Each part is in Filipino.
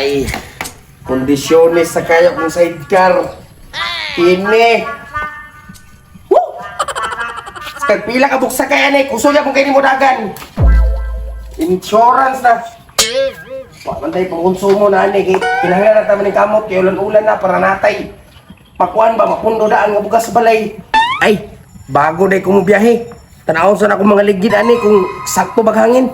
Ay, kondisyones sa kaya kong sidecar. Kini. Woo! Pila ka buksa kaya ni, kusuya kung kayo mo dagan. Insurance na. Pagmantay pang konsumo na ni, kinahanglan na taman ng kamot, kaya ulan-ulan na para natay. Pakuan ba, mapundo daan nga bugas balay. Ay, bago na kong biyahe. Tanawon sa na akong mga ligid ani kung sakto baghangin.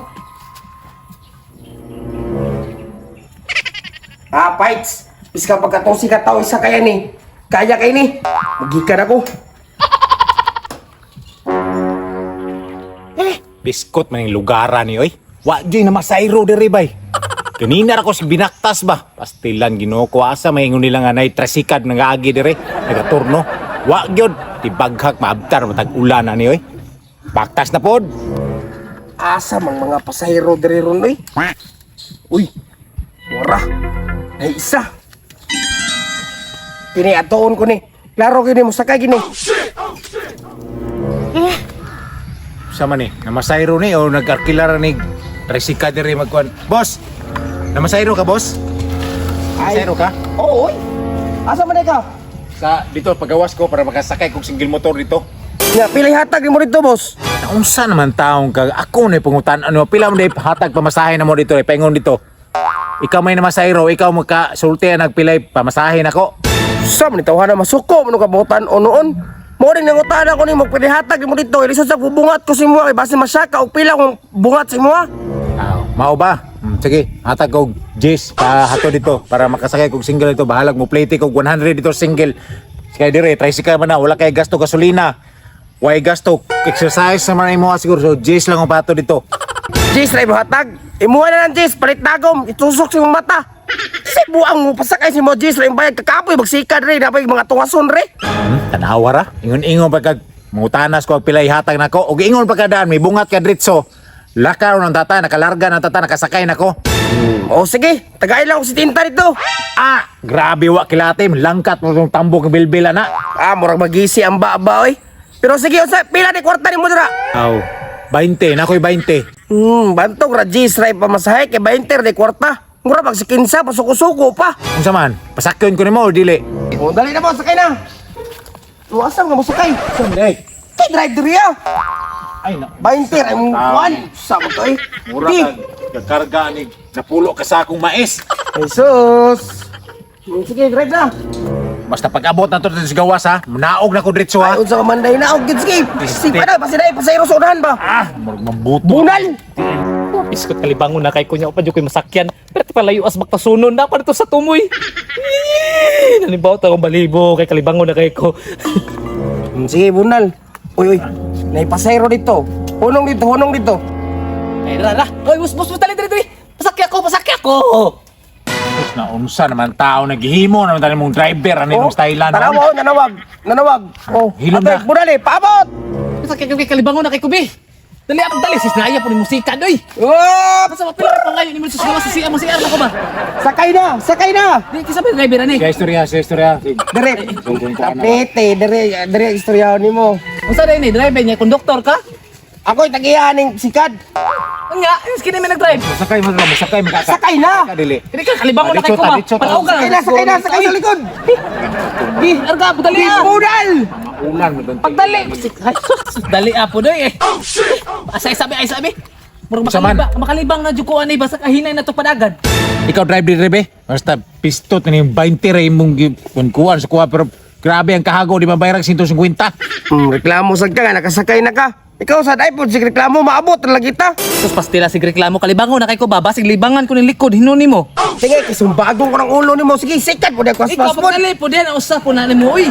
Fights. Bis ka pagkatong sikataw isa kaya ni. Kaya kay ni. Magikan ako. Biskot man yung lugaran ni oy. Wa dyan na masayro diri bay. Kanina ako si binaktas ba? Pastilan ginoko asa maingon nila nga nay trasikad nga agi diri. Nagaturno. Wa gyud tibaghak maabtar matag ulan ni oy. Baktas na pod. Asa mang mga pasahero diri ron oy. Uy. Wara. Ay isa. Kini atoon ko ni. Klaro kini mo sakay kini. Sama ni, namasayro ni o nag-arkilara ni tresika diri magkuan. Boss, namasayro ka boss? Namasayro ka? Oo, oy. Asa man ka? Sa dito pagawas ko para makasakay kog single motor dito. Nga, pilay hatag mo dito, boss. Unsa naman taong ka ako na pangutan ano pila mo day hatag pamasahe na mo dito paingon dito. Ikaw may namasayro, ikaw magkasulti nagpilay pamasahe nako. Sa man tawhan na masuko mo ka butan o noon. Mo ring nangutan ako ni magpilihatag mo dito. Ilisod sa bungat ko si mo kay base masyaka og pila kung bungat si mo. Mao ba? Sige, hatag kog Jis pa hato dito para makasakay kog single dito. Bahalag mo plate kog 100 dito single. Sige dire, tricycle man na wala kay gasto gasolina. Way gasto exercise sa man imo siguro so Jis lang ang pato dito. Jis ray hatag. Imuha na lang Jis palit dagom itusok sa imong mata. Si buang mo pasakay si mo Jis ray bayad kakapoy magsikad ray dapat mga tungason ray. Tanawa ra. Ingon-ingon pagkag mangutanas ko pilay hatag nako og ingon pagkadaan may bungat ka dritso. Lakaw ng tata nakalarga ng tata nakasakay nako. O sige, tagay lang ako si tinta dito. Grabe wa kilatim langkat mo tong tambok ng bilbila na. Murag magisi ang baba oy. Pero sige, unsa pila ni kwarta ni mo dira? 20 nakoy 20. Bantog ra Jis ray pamasahe kay 20 de kwarta. Mura pag si kinsa pasuko-suko pa. Unsa man? Pasakyon ko nimo dili. O dali na po, sakay na. Luwasan nga mo sakay. Sunday. Kay drive diri ah. Ay na. 20 ray mo kuan. Sama to eh. Mura ka karga ni napulo ka sa akong mais. Jesus. Sige, drive na. Basta pag-abot na to sa gawas ha. Naog na ko diretso ha. Ay, unsa ka manday na og gid sige. Sige pa na, pasinay pasayro sa unahan ba? Murag mabuto. Bunal. Iskot kalibangon na kay kunya upan koy masakyan. Pero palayo as magtasunon na pa dito sa tumoy. Nanibaw ta akong balibo kay kalibangon na kay ko. Sige, bunal. Uy, nay pasayro dito. Hunong dito. Ay rara. Oy, bus dali. Pasakya ko. Na unsa naman tao naghihimo naman tani mong driver ani mong stylean. Nanawag. Oh, Hilom na. Bunal eh, paabot. Pasakya kay kalibangon na kay kubi. Dali sis naya po ni musika doy. Oh, Basta mapila pa ngayon ni mo sa siya mo ko ba? sakay na. Di kisa ba driver ani? Sa istorya. Dire. Tapete, dire istorya nimo. Unsa day ni driver niya konduktor ka? Ako'y tagiyaning sikad. Nya, kini may nag-drive. Sakay mo makaka. Sakay na. Dili. Kini ka kalibangon na kay ko ba? Panaw ka. Sakay sa likod. Di, arga dali. Bunal. Ulan mo doon. Pagdali. Dali apo doy eh. Ay sabi. Murag Saman. makalibang na juko ani basta kahinay na to padagan. Ikaw drive diri be. Basta pistot ni 20 ray mong kuan sa kuha pero grabe ang kahago di mabayran 150. Reklamo sad ka nga nakasakay na ka. Ikaw sad iPod sig reklamo maabot lang kita. Sus pastila sig reklamo kalibangon na kay ko ba basig libangan ko ni likod hinuni mo. Sige, kisumbagong ko ng ulo nimo. Sige, sikat mo dako Ikaw aspas mo. pagdali po din usa po na nimo uy.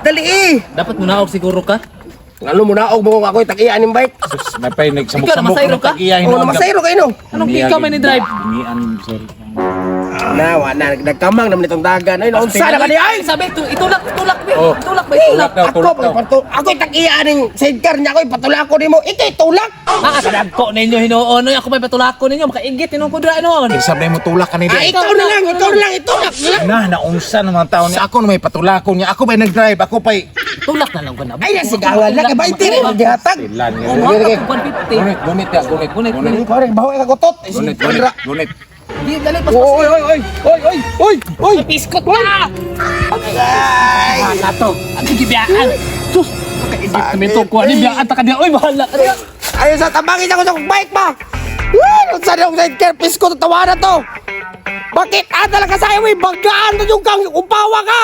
Dali eh. Dapat mo naog siguro ka. Ngalo mo naog mo ako'y tagiyan ning bike. Sus, may pay Ikaw nagsambok-sambok namasayro ka? Oh, namasayro kayo no. Anong ikaw may ni drive? Inian sir. Nawa na nagkamang naman itong dagan. Ay, naunsa na ba di ay? Sabi itulak be. Oh. Itulak ba Tulak daw, Ako, tulak daw. ako'y tagiyan ning sidecar niya ako'y patulako nimo. Ikay tulak. Kadagko ninyo hinuon ako may patulako ninyo makaigit tinong kudra noon. Sabi mo tulak ka ni Ah, ikaw na lang, itulak. naunsa naman tao ni ako na may patulako niya. Ako pa nag-drive, ako pa Tulak na lang ba na? Ay, nasigawan lang. Kabay tiri, magdihatag. Ilan Oh, niya. mga 150. Gunit. Pare, baho ka kutot. Gunit. Di dali pas Oy, oy, oy, oy, oy, oy, oy. Biskot na. Ay! Bahala to. Ang gibiyaan. Sus, pagkaigit kami to ko ani biyaan ta kanya. Oy, bahala ka niya. Ayun sa tabangin ako sa bike pa. Ano sa yung side care piece ko tawa na to? Bakit talaga sa iyo, bagaan na yung kang umpawa ka?